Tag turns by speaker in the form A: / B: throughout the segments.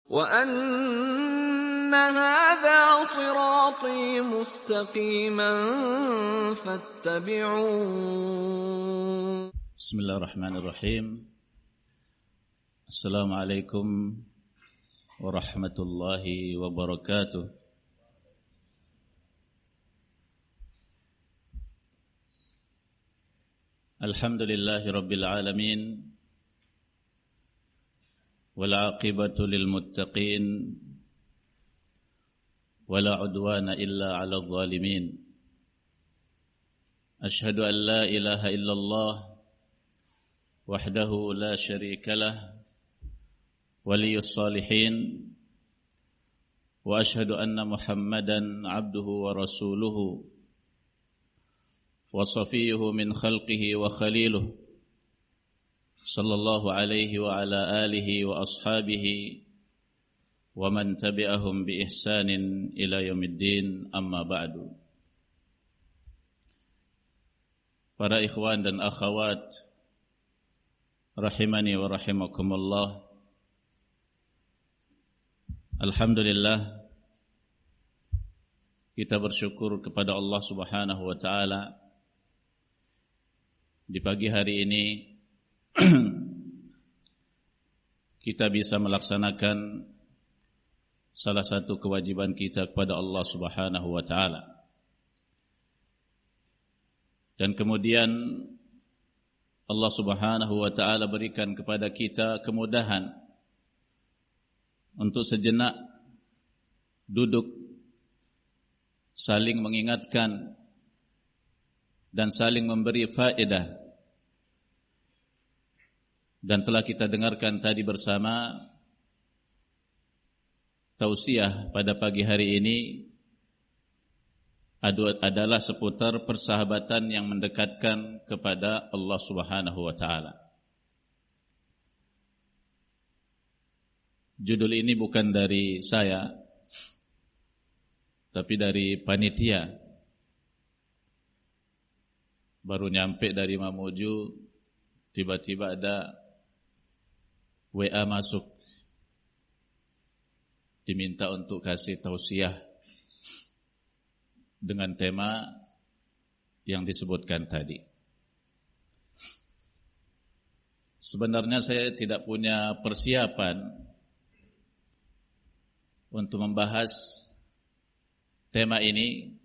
A: وَأَنَّ هَذَا صِرَاطِي مُسْتَقِيمًا فَاتَّبِعُوهُ.
B: Bismillahirrahmanirrahim. Assalamualaikum warahmatullahi wabarakatuh. Alhamdulillahi rabbil alamin. والعاقبة للمتقين ولا عدوان إلا على الظالمين أشهد أن لا إله إلا الله وحده لا شريك له ولي الصالحين وأشهد أن محمدا عبده ورسوله وصفيه من خلقه وخليله صلى الله عليه وعلى آله وأصحابه ومن تبعهم بإحسان إلى يوم الدين أما بعد. Para ikhwan dan akhwat rahimani wa rahimakumullah. Alhamdulillah, kita bersyukur kepada Allah Subhanahu wa taala di pagi hari ini kita bisa melaksanakan salah satu kewajiban kita kepada Allah Subhanahu wa taala. Dan kemudian Allah Subhanahu wa taala berikan kepada kita kemudahan untuk sejenak duduk saling mengingatkan dan saling memberi faedah. Dan telah kita dengarkan tadi bersama tausiah pada pagi hari ini adalah seputar persahabatan yang mendekatkan kepada Allah Subhanahu wa taala. Judul ini bukan dari saya, tapi dari panitia. Baru nyampe dari Mamuju, tiba-tiba ada WA masuk, diminta untuk kasih tausiah dengan tema yang disebutkan tadi. Sebenarnya saya tidak punya persiapan untuk membahas tema ini,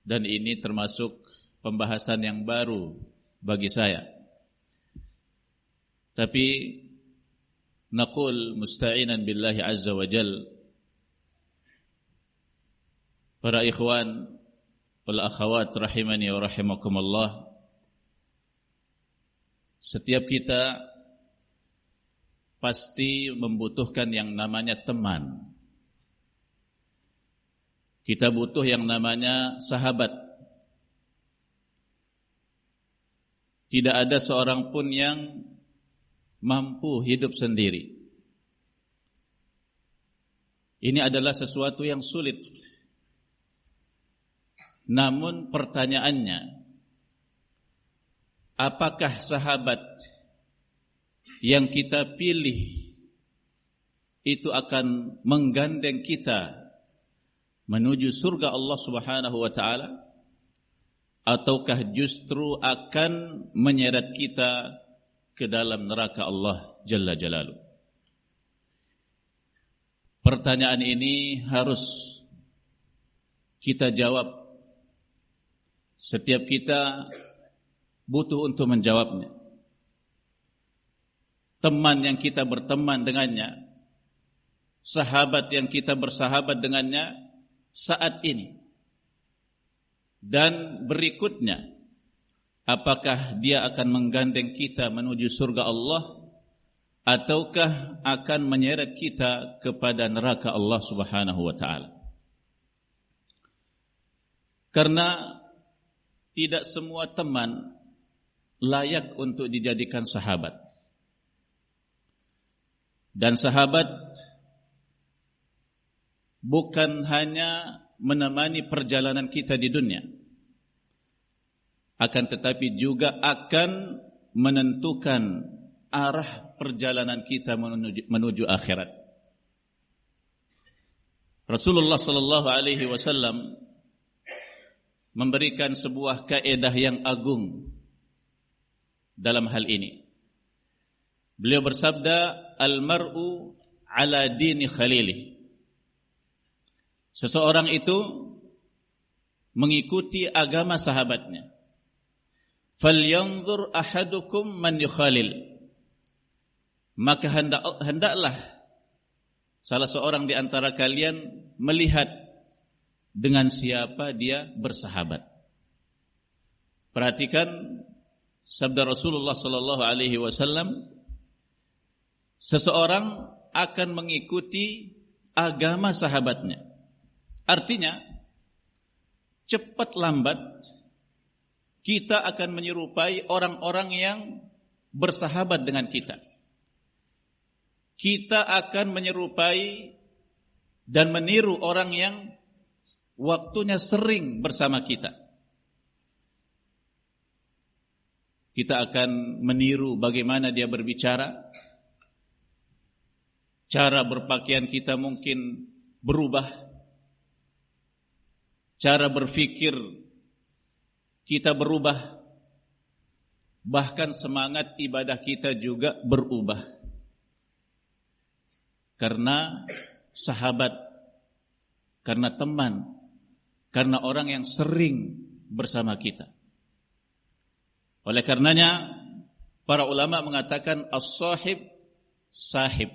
B: dan ini termasuk pembahasan yang baru bagi saya. Tapi naqul musta'inan billahi azza wa jal, para ikhwan wal akhawat rahimani wa rahimakumullah, setiap kita pasti membutuhkan yang namanya teman. Kita butuh yang namanya sahabat. Tidak ada seorang pun yang mampu hidup sendiri. Ini adalah sesuatu yang sulit. Namun pertanyaannya, apakah sahabat yang kita pilih itu akan menggandeng kita menuju surga Allah Subhanahu wa taala, ataukah justru akan menyeret kita ke dalam neraka Allah Jalla Jalaluh? Pertanyaan ini harus kita jawab. Setiap kita butuh untuk menjawabnya. Teman yang kita berteman dengannya, sahabat yang kita bersahabat dengannya saat ini dan berikutnya, apakah dia akan menggandeng kita menuju surga Allah, ataukah akan menyeret kita kepada neraka Allah Subhanahu wa taala? Karena tidak semua teman layak untuk dijadikan sahabat. Dan sahabat bukan hanya menemani perjalanan kita di dunia, akan tetapi juga akan menentukan arah perjalanan kita menuju akhirat. Rasulullah sallallahu alaihi wasallam memberikan sebuah kaidah yang agung dalam hal ini. Beliau bersabda, "Al-mar'u ala dini khalili." Seseorang itu mengikuti agama sahabatnya. "Falyanzur ahadukum man yukhalil." Maka hendaklah salah seorang di antara kalian melihat dengan siapa dia bersahabat. Perhatikan sabda Rasulullah sallallahu alaihi wasallam, seseorang akan mengikuti agama sahabatnya. Artinya, cepat lambat kita akan menyerupai orang-orang yang bersahabat dengan kita. Kita akan menyerupai dan meniru orang yang waktunya sering bersama kita. Kita akan meniru bagaimana dia berbicara. Cara berpakaian kita mungkin berubah. Cara berfikir kita berubah. Bahkan semangat ibadah kita juga berubah. Karena sahabat, karena teman, karena orang yang sering bersama kita. Oleh karenanya, para ulama mengatakan as-sahib sahib.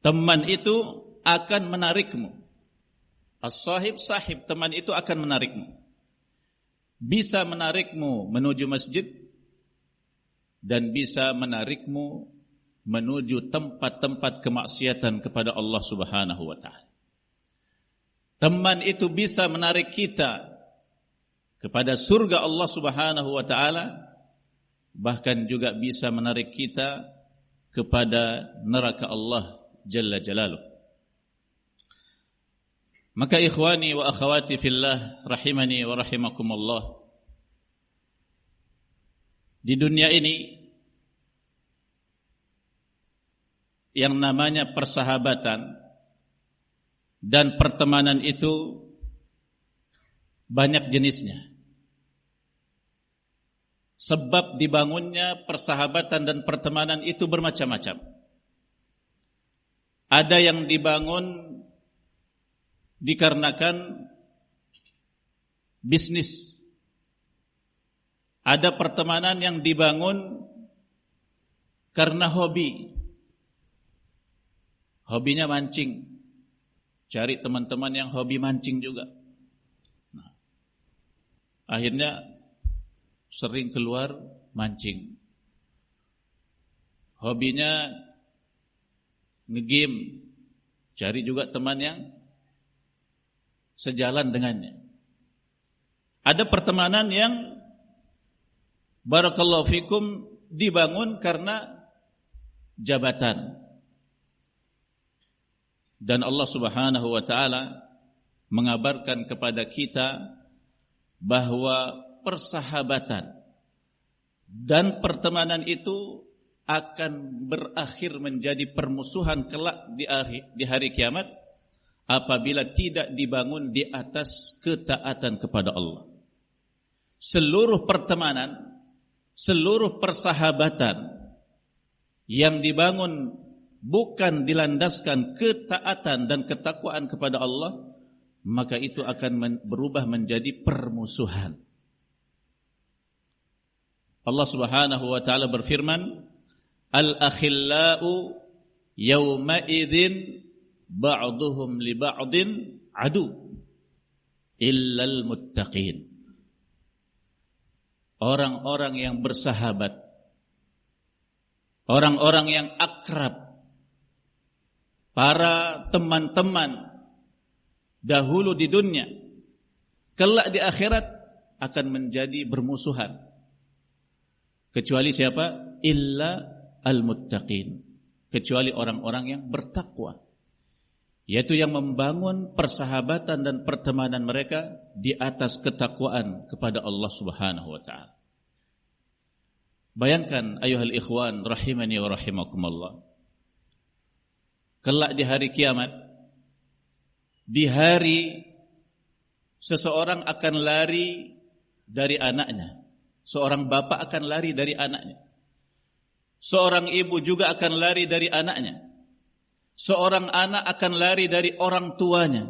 B: Teman itu akan menarikmu. As-sahib sahib, teman itu akan menarikmu. Bisa menarikmu menuju masjid dan bisa menarikmu menuju tempat-tempat kemaksiatan kepada Allah Subhanahu wa taala. Teman itu bisa menarik kita kepada surga Allah Subhanahu wa taala, bahkan juga bisa menarik kita kepada neraka Allah Jalla Jalaluh. Maka ikhwani wa akhawati fillah rahimani wa rahimakumullah, di dunia ini yang namanya persahabatan dan pertemanan itu banyak jenisnya. Sebab dibangunnya persahabatan dan pertemanan itu bermacam-macam. Ada yang dibangun dikarenakan bisnis. Ada pertemanan yang dibangun karena hobi. Hobinya mancing. Cari teman-teman yang hobi mancing juga. Nah, akhirnya sering keluar mancing. Hobinya nge-game. Cari juga teman yang sejalan dengannya. Ada pertemanan yang barakallahu fikum dibangun karena jabatan. Dan Allah Subhanahu wa taala mengabarkan kepada kita bahwa persahabatan dan pertemanan itu akan berakhir menjadi permusuhan kelak di hari kiamat apabila tidak dibangun di atas ketaatan kepada Allah. Seluruh pertemanan, seluruh persahabatan yang dibangun bukan dilandaskan ketaatan dan ketakwaan kepada Allah, maka itu akan berubah menjadi permusuhan. Allah Subhanahu wa taala berfirman, "Al-akhillau yawma idzin ba'duhum li ba'din adu illal muttaqin." Orang-orang yang bersahabat, orang-orang yang akrab, para teman-teman dahulu di dunia, kelak di akhirat akan menjadi bermusuhan. Kecuali siapa? Illa al-muttaqin. Kecuali orang-orang yang bertakwa, yaitu yang membangun persahabatan dan pertemanan mereka di atas ketakwaan kepada Allah Subhanahu wa taala. Bayangkan ayuhal ikhwan rahimani wa rahimakumullah, kelak di hari kiamat Di hari seseorang akan lari dari anaknya. Seorang bapak akan lari dari anaknya. Seorang ibu juga akan lari dari anaknya. Seorang anak akan lari dari orang tuanya.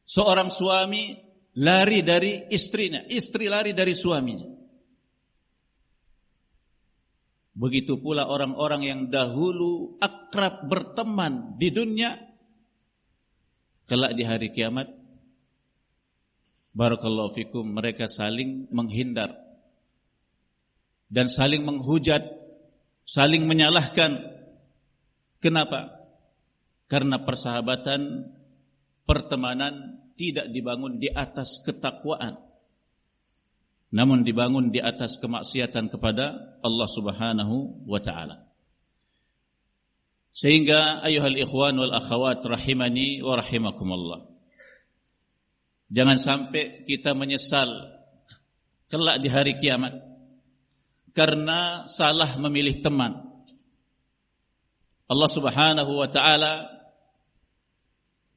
B: Seorang suami lari dari istrinya. Istri lari dari suaminya. Begitu pula orang-orang yang dahulu akrab berteman di dunia, kelak di hari kiamat, barakallahu fikum, mereka saling menghindar dan saling menghujat, saling menyalahkan. Kenapa? Karena persahabatan, pertemanan tidak dibangun di atas ketakwaan, namun dibangun di atas kemaksiatan kepada Allah Subhanahu wa taala. Sehingga ayuhal ikhwan wal akhawat rahimani wa rahimakumullah, jangan sampai kita menyesal kelak di hari kiamat karena salah memilih teman. Allah Subhanahu wa taala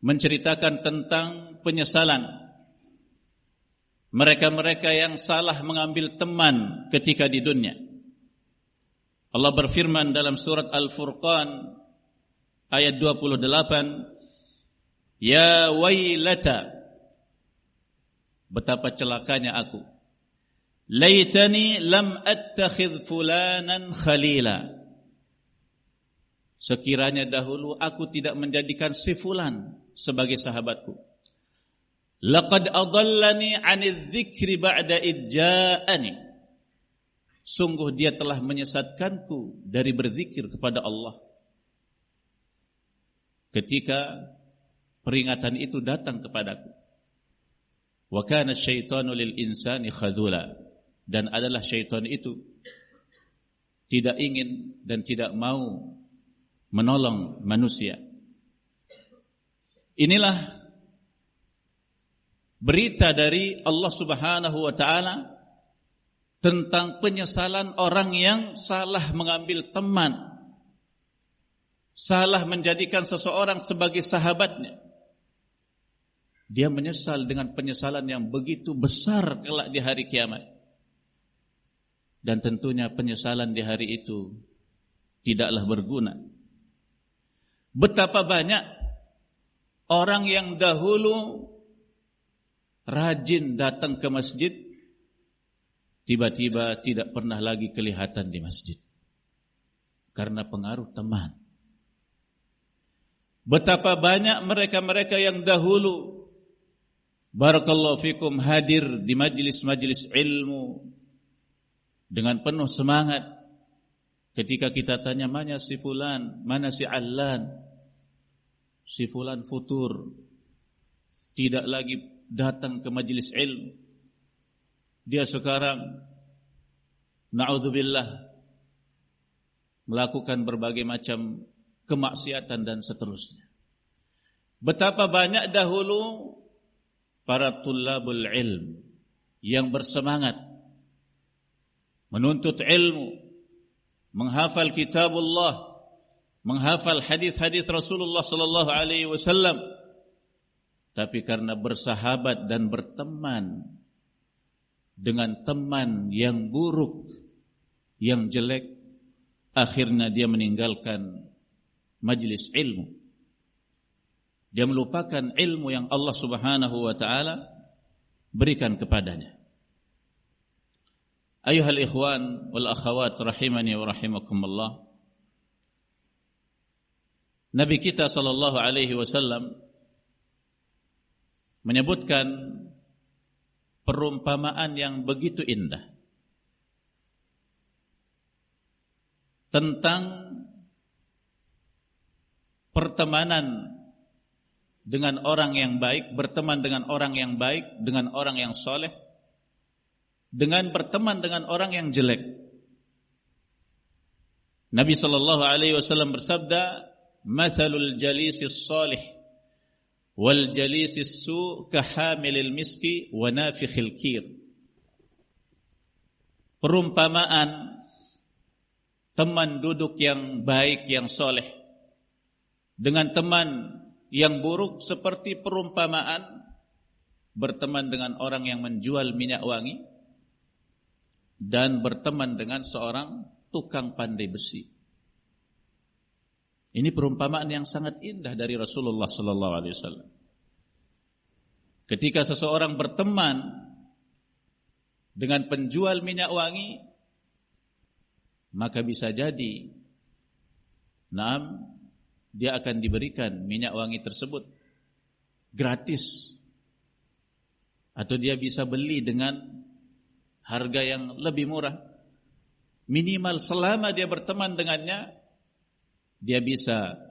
B: menceritakan tentang penyesalan mereka-mereka yang salah mengambil teman ketika di dunia. Allah berfirman dalam surat Al-Furqan ayat 28, ya wailata, betapa celakanya aku, laitani lam attakhidh fulanan khalila, sekiranya dahulu aku tidak menjadikan si fulan sebagai sahabatku. Laqad adallani 'anil dzikri ba'da idja'ani, sungguh dia telah menyesatkanku dari berzikir kepada Allah ketika peringatan itu datang kepadaku. Wa kana syaitanu lil insani khadula, dan adalah syaitan itu tidak ingin dan tidak mau menolong manusia. Inilah berita dari Allah Subhanahu wa taala tentang penyesalan orang yang salah mengambil teman, salah menjadikan seseorang sebagai sahabatnya. Dia menyesal dengan penyesalan yang begitu besar kelak di hari kiamat. Dan tentunya penyesalan di hari itu tidaklah berguna. Betapa banyak orang yang dahulu rajin datang ke masjid, tiba-tiba tidak pernah lagi kelihatan di masjid karena pengaruh teman. Betapa banyak mereka-mereka yang dahulu, barakallahu fikum, hadir di majlis-majlis ilmu dengan penuh semangat. Ketika kita tanya, mana si fulan, mana si allan, si fulan futur, tidak lagi datang ke majlis ilmu. Dia sekarang, na'udzubillah, melakukan berbagai macam kemaksiatan dan seterusnya. Betapa banyak dahulu para tullabul ilm yang bersemangat menuntut ilmu, menghafal kitabullah, menghafal hadis-hadis Rasulullah sallallahu alaihi wasallam, tapi karena bersahabat dan berteman dengan teman yang buruk, yang jelek, akhirnya dia meninggalkan majlis ilmu. Dia melupakan ilmu yang Allah Subhanahu wa taala berikan kepadanya. Ayuhal ikhwan wal akhawat rahimani wa rahimakumullah, Nabi kita sallallahu alaihi wasallam menyebutkan perumpamaan yang begitu indah tentang pertemanan dengan orang yang baik, berteman dengan orang yang baik, dengan orang yang soleh, dengan berteman dengan orang yang jelek. Nabi sallallahu alaihi wasallam bersabda, "Mathalul jalisis salih wal jalisis su kahamilil miski wa nafikhil kir." Perumpamaan teman duduk yang baik, yang soleh, dengan teman yang buruk seperti perumpamaan berteman dengan orang yang menjual minyak wangi dan berteman dengan seorang tukang pandai besi. Ini perumpamaan yang sangat indah dari Rasulullah sallallahu alaihi wasallam. Ketika seseorang berteman dengan penjual minyak wangi, maka bisa jadi dia akan diberikan minyak wangi tersebut gratis, atau dia bisa beli dengan harga yang lebih murah. Minimal selama dia berteman dengannya, dia bisa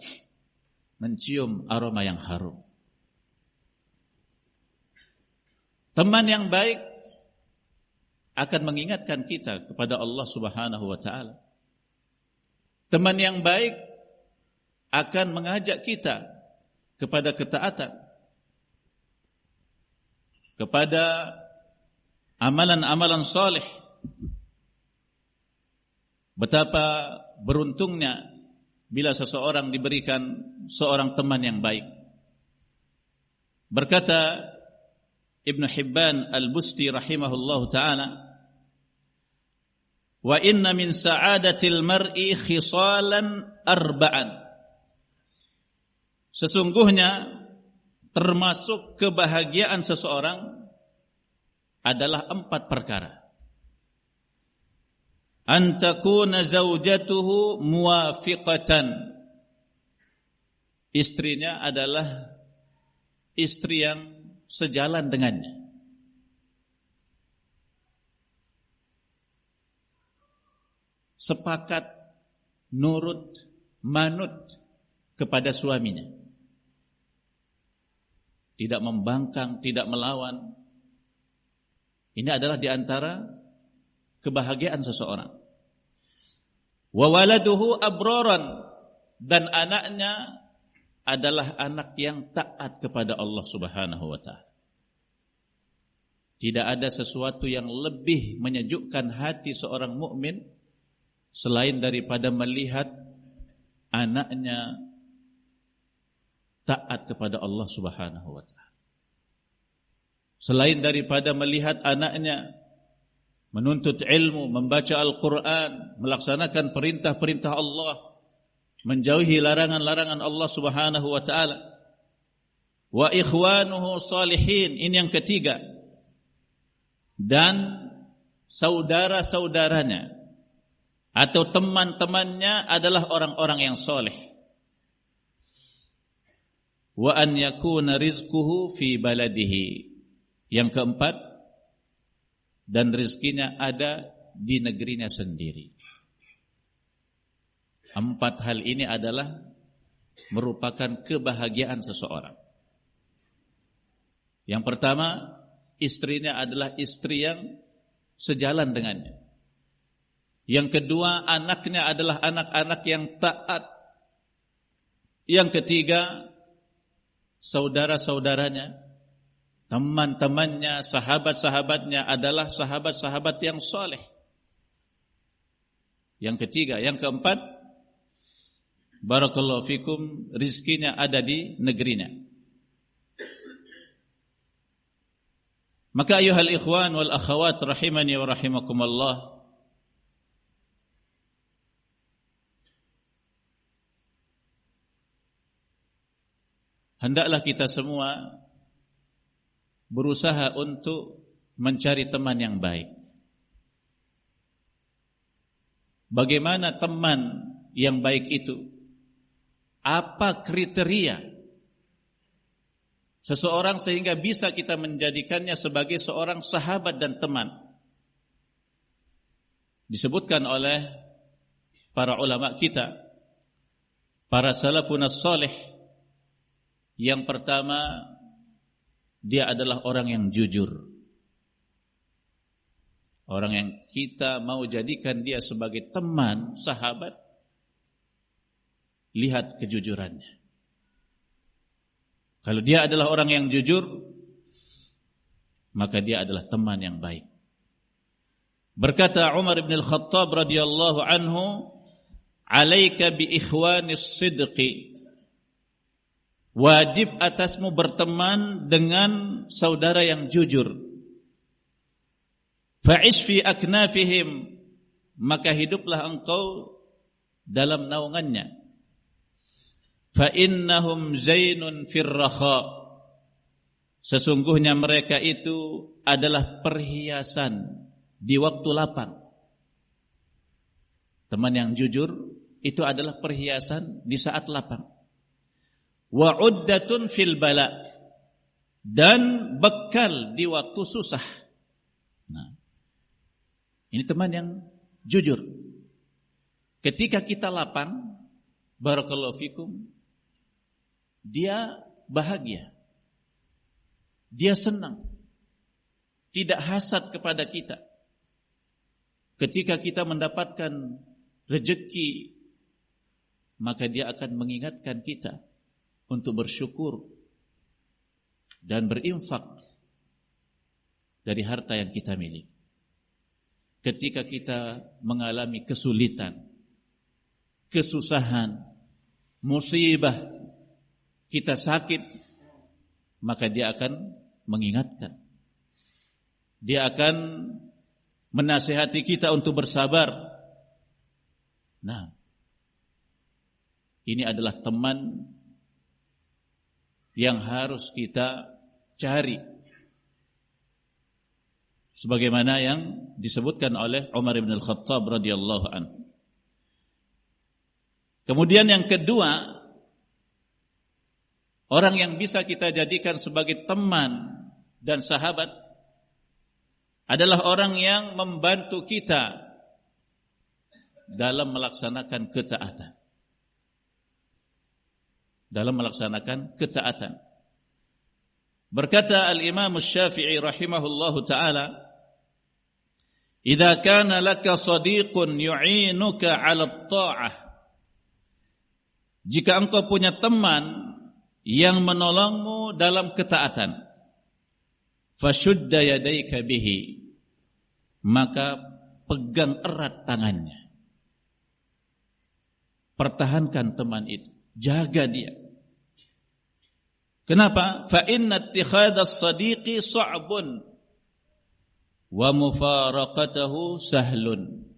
B: mencium aroma yang harum. Teman yang baik akan mengingatkan kita kepada Allah Subhanahu wa taala. Teman yang baik akan mengajak kita kepada ketaatan, kepada amalan-amalan saleh. Betapa beruntungnya bila seseorang diberikan seorang teman yang baik. Berkata Ibn Hibban Al-Busti rahimahullahu ta'ala, wa inna min sa'adatil mar'i khisalan arba'an. Sesungguhnya termasuk kebahagiaan seseorang adalah 4 perkara. An takuna zaujatuhu muwafiqatan. Istrinya adalah istri yang sejalan dengannya. Sepakat, nurut, manut kepada suaminya. Tidak membangkang, tidak melawan. Ini adalah di antara kebahagiaan seseorang. Wa waladuhu abraran, dan anaknya adalah anak yang taat kepada Allah Subhanahu wa taala. Tidak ada sesuatu yang lebih menyejukkan hati seorang mukmin selain daripada melihat anaknya taat kepada Allah Subhanahu wa taala. Selain daripada melihat anaknya menuntut ilmu, membaca Al-Quran, melaksanakan perintah-perintah Allah, menjauhi larangan-larangan Allah Subhanahu wa taala. Wa ikhwanuhu salihin, ini yang ketiga. Dan saudara-saudaranya atau teman-temannya adalah orang-orang yang soleh. Wa an yakuna rizquhu fi baladihi. Yang keempat, dan rizkinya ada di negerinya sendiri. 4 hal ini adalah merupakan kebahagiaan seseorang. Yang pertama, istrinya adalah istri yang sejalan dengannya. Yang kedua, anaknya adalah anak-anak yang taat. Yang ketiga, saudara-saudaranya, teman-temannya, sahabat-sahabatnya adalah sahabat-sahabat yang soleh. Yang ketiga, yang keempat, barakallahu fikum, rizkinya ada di negerinya. Maka ayuhal ikhwan wal akhawat rahimani wa rahimakumullah, hendaklah kita semua berusaha untuk mencari teman yang baik. Bagaimana teman yang baik itu? Apa kriteria seseorang sehingga bisa kita menjadikannya sebagai seorang sahabat dan teman? Disebutkan oleh para ulama kita, para salafun as-salih. Yang pertama, dia adalah orang yang jujur. Orang yang kita mau jadikan dia sebagai teman, sahabat, lihat kejujurannya. Kalau dia adalah orang yang jujur, maka dia adalah teman yang baik. Berkata Umar bin Al-Khattab radhiyallahu anhu, "Alaika bi ikhwanis sidqi." Wajib atasmu berteman dengan saudara yang jujur. Fa'ish fi aknafihim, maka hiduplah engkau dalam naungannya. Fa innahum zainun fir rakha, sesungguhnya mereka itu adalah perhiasan di waktu lapang. Teman yang jujur itu adalah perhiasan di saat lapang. Wa uddatun fil bala, dan bekal di waktu susah. Nah, ini teman yang jujur. Ketika kita lapang, barakallahu fikum, dia bahagia. Dia senang, tidak hasad kepada kita. Ketika kita mendapatkan rezeki, maka dia akan mengingatkan kita untuk bersyukur dan berinfak dari harta yang kita miliki. Ketika kita mengalami kesulitan, kesusahan, musibah, kita sakit, maka dia akan mengingatkan. Dia akan menasihati kita untuk bersabar. Nah, ini adalah teman yang harus kita cari. Sebagaimana yang disebutkan oleh Umar bin Al-Khattab radhiyallahu anhu. Kemudian yang kedua, orang yang bisa kita jadikan sebagai teman dan sahabat adalah orang yang membantu kita dalam melaksanakan ketaatan. Dalam melaksanakan ketaatan. Berkata Al-Imam Asy-Syafi'i rahimahullahu ta'ala, "Idza kana laka shadiqun yu'inuka 'ala at-tha'ah." Jika engkau punya teman yang menolongmu dalam ketaatan, fashudda yadayka bihi, maka pegang erat tangannya. Pertahankan teman itu, jaga dia. Kenapa? Fa inna ittikhadhas sadiqi sa'bun wa mufaraqatahu sahlun.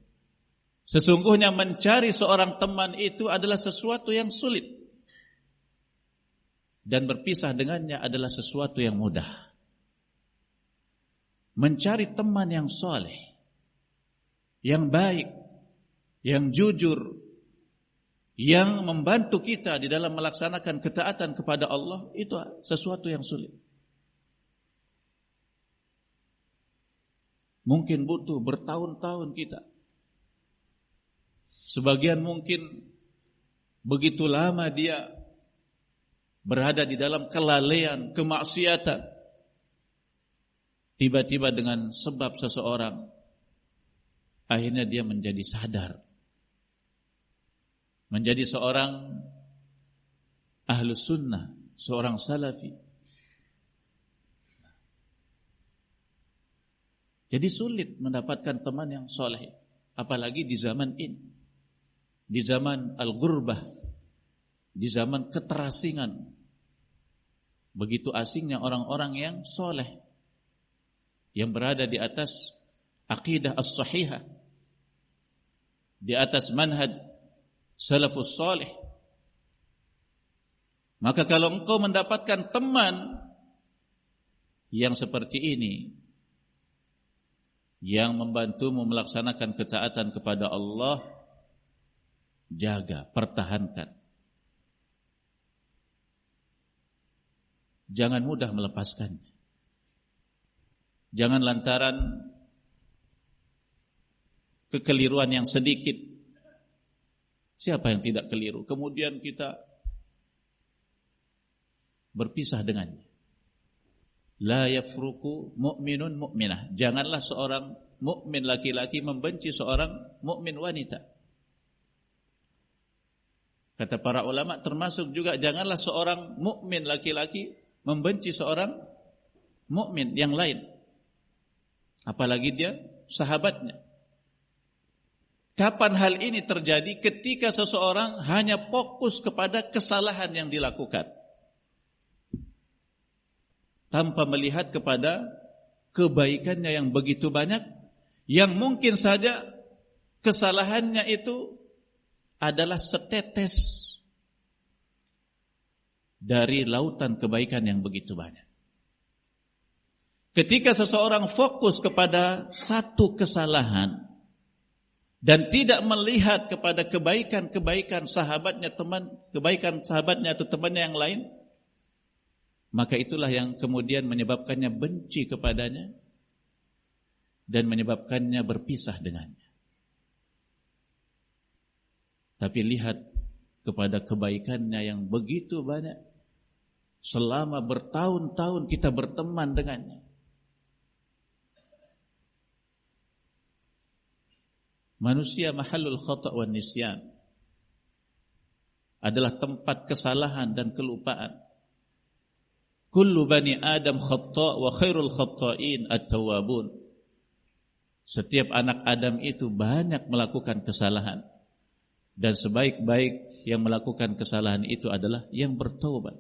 B: Sesungguhnya mencari seorang teman itu adalah sesuatu yang sulit, dan berpisah dengannya adalah sesuatu yang mudah. Mencari teman yang soleh, yang baik, yang jujur, yang membantu kita di dalam melaksanakan ketaatan kepada Allah, itu sesuatu yang sulit. Mungkin butuh bertahun-tahun kita. Sebagian mungkin begitu lama dia berada di dalam kelalaian, kemaksiatan. Tiba-tiba dengan sebab seseorang, akhirnya dia menjadi sadar. Menjadi seorang ahlus sunnah, seorang salafi. Jadi sulit mendapatkan teman yang soleh, apalagi di zaman ini, di zaman al-ghurbah, di zaman keterasingan. Begitu asingnya orang-orang yang soleh, yang berada di atas aqidah as-sahihah, di atas manhaj salafus salih. Maka kalau engkau mendapatkan teman yang seperti ini, yang membantumu melaksanakan ketaatan kepada Allah, jaga, pertahankan. Jangan mudah melepaskannya. Jangan lantaran kekeliruan yang sedikit. Siapa yang tidak keliru? Kemudian kita berpisah dengannya. La yafruku mu'minun mu'minah. Janganlah seorang mukmin laki-laki membenci seorang mukmin wanita. Kata para ulama, termasuk juga janganlah seorang mukmin laki-laki membenci seorang mukmin yang lain, apalagi dia sahabatnya. Kapan hal ini terjadi? Ketika seseorang hanya fokus kepada kesalahan yang dilakukan. tanpa melihat kepada kebaikannya yang begitu banyak, yang mungkin saja kesalahannya itu adalah setetes dari lautan kebaikan yang begitu banyak. Ketika seseorang fokus kepada satu kesalahan dan tidak melihat kepada kebaikan-kebaikan sahabatnya, kebaikan sahabatnya atau temannya yang lain, maka itulah yang kemudian menyebabkannya benci kepadanya dan menyebabkannya berpisah dengannya. Tapi lihat kepada kebaikannya yang begitu banyak, selama bertahun-tahun kita berteman dengannya. Manusia mahallul khata' wan nisyan, adalah tempat kesalahan dan kelupaan. Kullu bani Adam khata' wa khairul khata'in at-tawwabun. Setiap anak Adam itu banyak melakukan kesalahan, dan sebaik-baik yang melakukan kesalahan itu adalah yang bertaubat.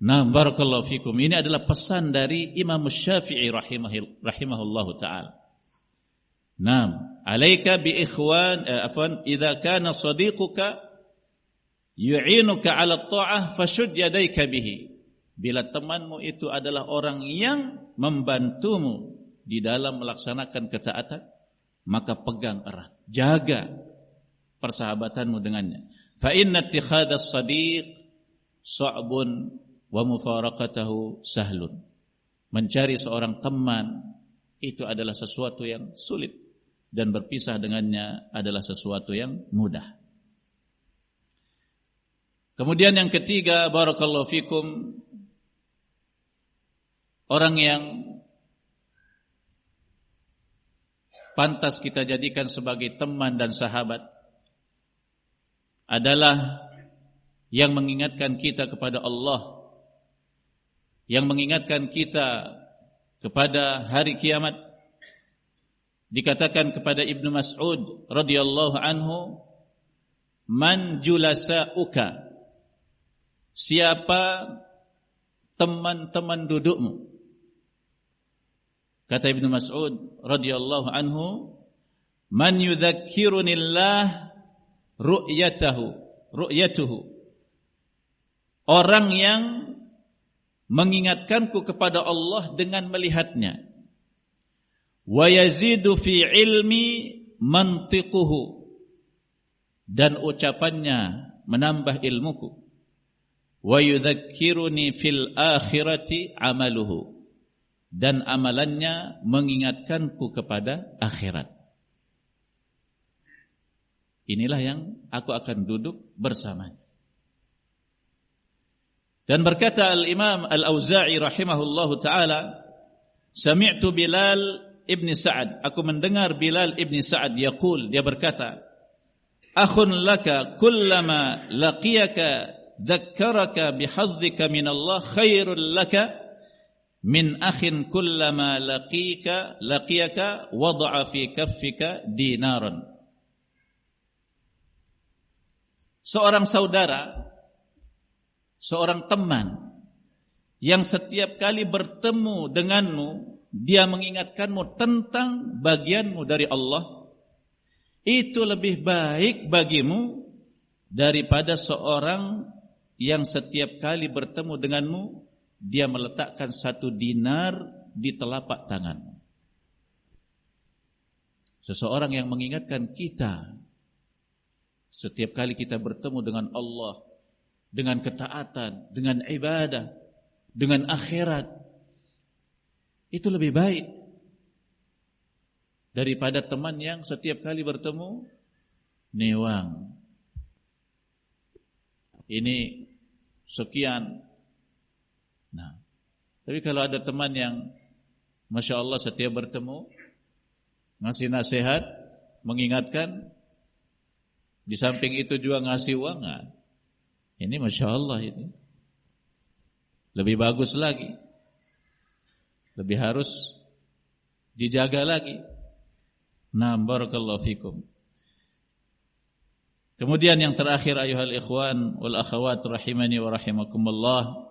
B: Nah, barakallahu fikum. Ini adalah pesan dari Imam Syafi'i rahimahullahu ta'ala. Naam, alaika bi ikhwan idza kana sadiquka yu'inuka 'ala at-tha'ah fashud yadayka bihi. Bila temanmu itu adalah orang yang membantumu di dalam melaksanakan ketaatan, maka pegang erat, jaga persahabatanmu dengannya. Fa inna ittikhadas sadiq sa'bun wa mufaraqatahu sahlun. Mencari seorang teman itu adalah sesuatu yang sulit, dan berpisah dengannya adalah sesuatu yang mudah. Kemudian yang ketiga, barakallahu fikum, orang yang pantas kita jadikan sebagai teman dan sahabat adalah yang mengingatkan kita kepada Allah, yang mengingatkan kita kepada hari kiamat. Dikatakan kepada Ibnu Mas'ud radhiyallahu anhu, man julasa'uka, siapa teman-teman dudukmu? Kata Ibnu Mas'ud radhiyallahu anhu, man yudzakkirunillah ru'yatuhu, orang yang mengingatkanku kepada Allah dengan melihatnya. Wa yazidu fi ilmi mantiquhu, dan ucapannya menambah ilmuku. Wa yudzakkiruni fil akhirati amaluhu, dan amalannya mengingatkanku kepada akhirat. Inilah yang aku akan duduk bersamanya. Dan berkata Al-Imam Al-Auza'i rahimahullahu ta'ala, sami'tu Bilal Ibn Sa'ad, aku mendengar Bilal Ibn Sa'ad yaqul, dia berkata, akhun laka kullama laqiyaka dzakkaraka bihadzika min Allah khairul laka min akhin kullama laqiyaka wada'a fi kaffika dinaran. Seorang saudara, seorang teman yang setiap kali bertemu denganmu dia mengingatkanmu tentang bagianmu dari Allah, itu lebih baik bagimu daripada seorang yang setiap kali bertemu denganmu dia meletakkan 1 dinar di telapak tanganmu. Seseorang yang mengingatkan kita setiap kali kita bertemu dengan Allah, dengan ketaatan, dengan ibadah, dengan akhirat, itu lebih baik daripada teman yang setiap kali bertemu newang. Ini sekian. Nah, tapi kalau ada teman yang Masya Allah setiap bertemu ngasih nasihat, mengingatkan, di samping itu juga ngasih uang, nah, ini Masya Allah, ini lebih bagus lagi, lebih harus dijaga lagi. Nah, barakallahu fikum. Kemudian yang terakhir, ayuhal ikhwan wal akhawat rahimani wa rahimakumullah,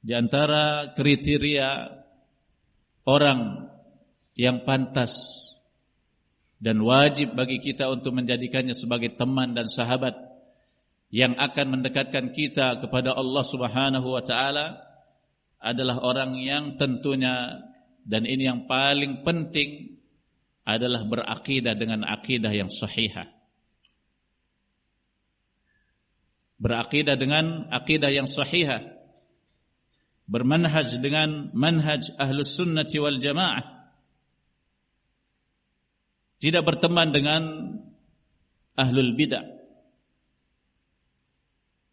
B: Di antara kriteria orang yang pantas dan wajib bagi kita untuk menjadikannya sebagai teman dan sahabat yang akan mendekatkan kita kepada Allah Subhanahu wa taala adalah orang yang tentunya, dan ini yang paling penting, adalah berakidah dengan akidah yang sahihah. Berakidah dengan akidah yang sahihah, bermanhaj dengan manhaj ahlus sunnati wal jamaah, tidak berteman dengan ahlul bidah.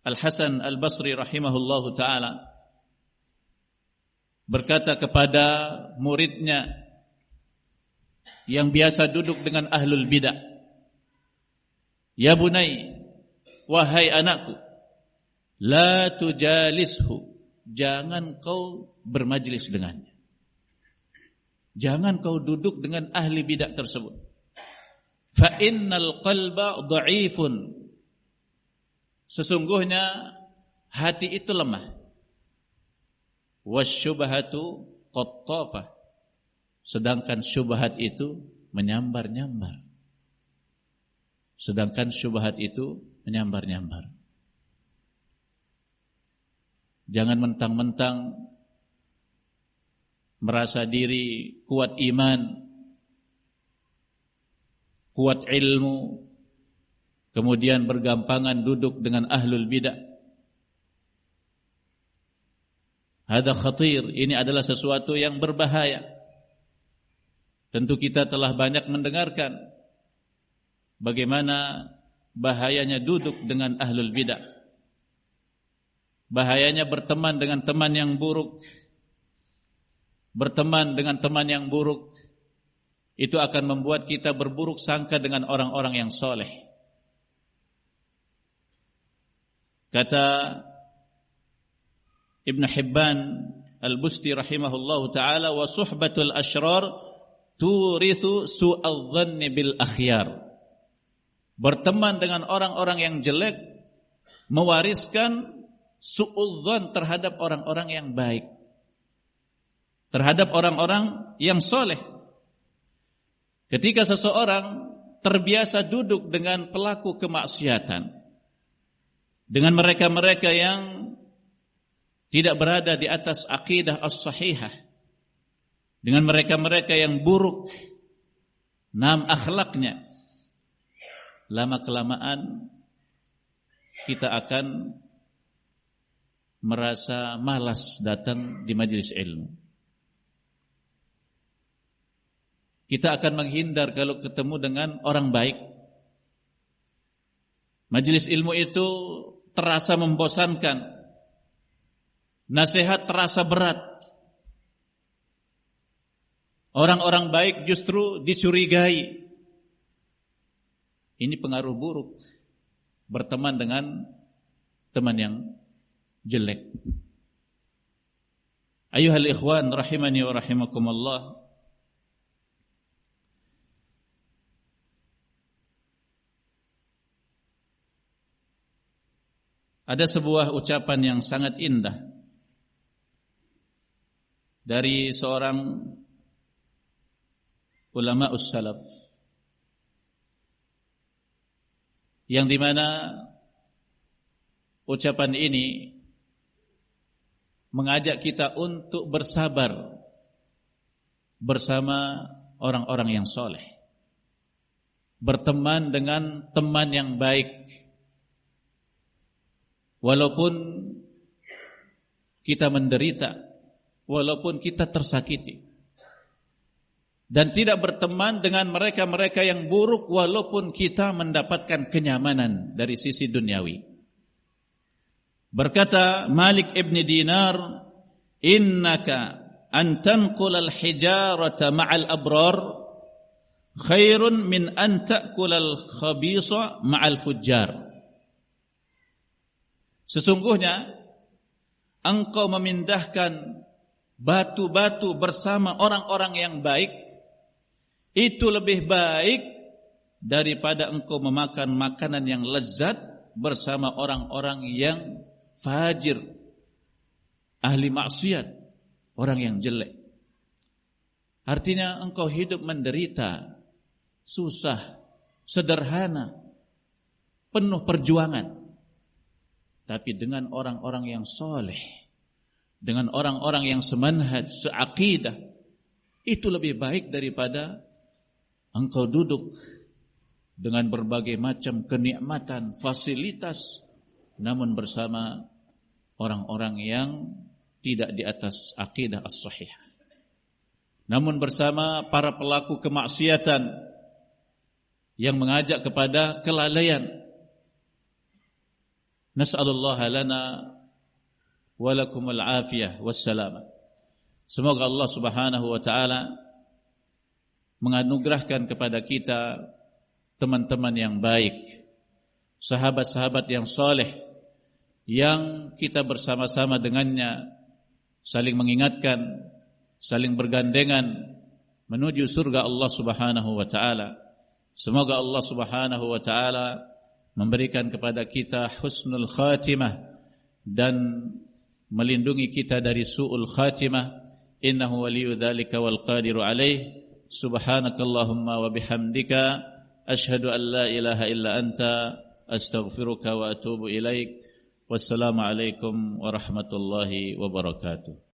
B: Al-Hasan Al-Basri rahimahullahu ta'ala berkata kepada muridnya yang biasa duduk dengan ahlul bidah, "Ya bunai, wahai anakku, la tujalishu, jangan kau bermajlis dengannya. Jangan kau duduk dengan ahli bidah tersebut. Fa innal qalba dha'ifun, sesungguhnya hati itu lemah. Wasyubhatu qattafah, sedangkan syubhat itu menyambar-nyambar. Sedangkan syubhat itu menyambar-nyambar. Jangan mentang-mentang merasa diri kuat iman, kuat ilmu, kemudian bergampangan duduk dengan ahlul bidah. Hada khatir, ini adalah sesuatu yang berbahaya. Tentu kita telah banyak mendengarkan bagaimana bahayanya duduk dengan ahlul bidah. Bahayanya berteman dengan teman yang buruk. Berteman dengan teman yang buruk itu akan membuat kita berburuk sangka dengan orang-orang yang soleh. Kata Ibn Hibban Al-Busti rahimahullahu ta'ala, wa suhbatul ashrar turithu su'al dhanni bil akhyar. Berteman dengan orang-orang yang jelek mewariskan su'udzan terhadap orang-orang yang baik, terhadap orang-orang yang soleh. Ketika seseorang terbiasa duduk dengan pelaku kemaksiatan, dengan mereka-mereka yang tidak berada di atas akidah as-sahihah, dengan mereka-mereka yang buruk akhlaknya, lama-kelamaan kita akan merasa malas datang di majelis ilmu. Kita akan menghindar kalau ketemu dengan orang baik. Majelis ilmu itu terasa membosankan. Nasihat terasa berat. Orang-orang baik justru dicurigai. Ini pengaruh buruk berteman dengan teman yang jelek. Ayuhal ikhwan rahimani wa rahimakumullah. Ada sebuah ucapan yang sangat indah dari seorang ulama us-salaf, yang dimana ucapan ini mengajak kita untuk bersabar bersama orang-orang yang soleh, berteman dengan teman yang baik, walaupun kita menderita, walaupun kita tersakiti, dan tidak berteman dengan mereka-mereka yang buruk walaupun kita mendapatkan kenyamanan dari sisi duniawi. Berkata Malik ibn Dinar, innaka an tanqul al-hijarata ma'al abrar khairun min an ta'kul al-khabisa ma'al fujjar. Sesungguhnya engkau memindahkan batu-batu bersama orang-orang yang baik itu lebih baik daripada engkau memakan makanan yang lezat bersama orang-orang yang fajir ahli maksiat, orang yang jelek. Artinya engkau hidup menderita, susah, sederhana, penuh perjuangan. Tapi dengan orang-orang yang soleh, dengan orang-orang yang semanhaj, seakidah, itu lebih baik daripada engkau duduk dengan berbagai macam kenikmatan, fasilitas, namun bersama orang-orang yang tidak di atas akidah as-sahihah. Namun bersama para pelaku kemaksiatan yang mengajak kepada kelalaian. Nas'alullaha lana wa lakumul afiyah wassalamah. Semoga Allah Subhanahu wa taala menganugerahkan kepada kita teman-teman yang baik, sahabat-sahabat yang soleh, yang kita bersama-sama dengannya saling mengingatkan, saling bergandengan menuju surga Allah Subhanahu wa taala. Semoga Allah Subhanahu wa taala memberikan kepada kita husnul khatimah dan melindungi kita dari su'ul khatimah. Innahu waliyyu dzalika wal qadiru alaih. Subhanakallahumma wa bihamdika asyhadu an la ilaha illa anta astaghfiruka wa atubu ilaik. Wassalamu alaikum warahmatullahi wabarakatuh.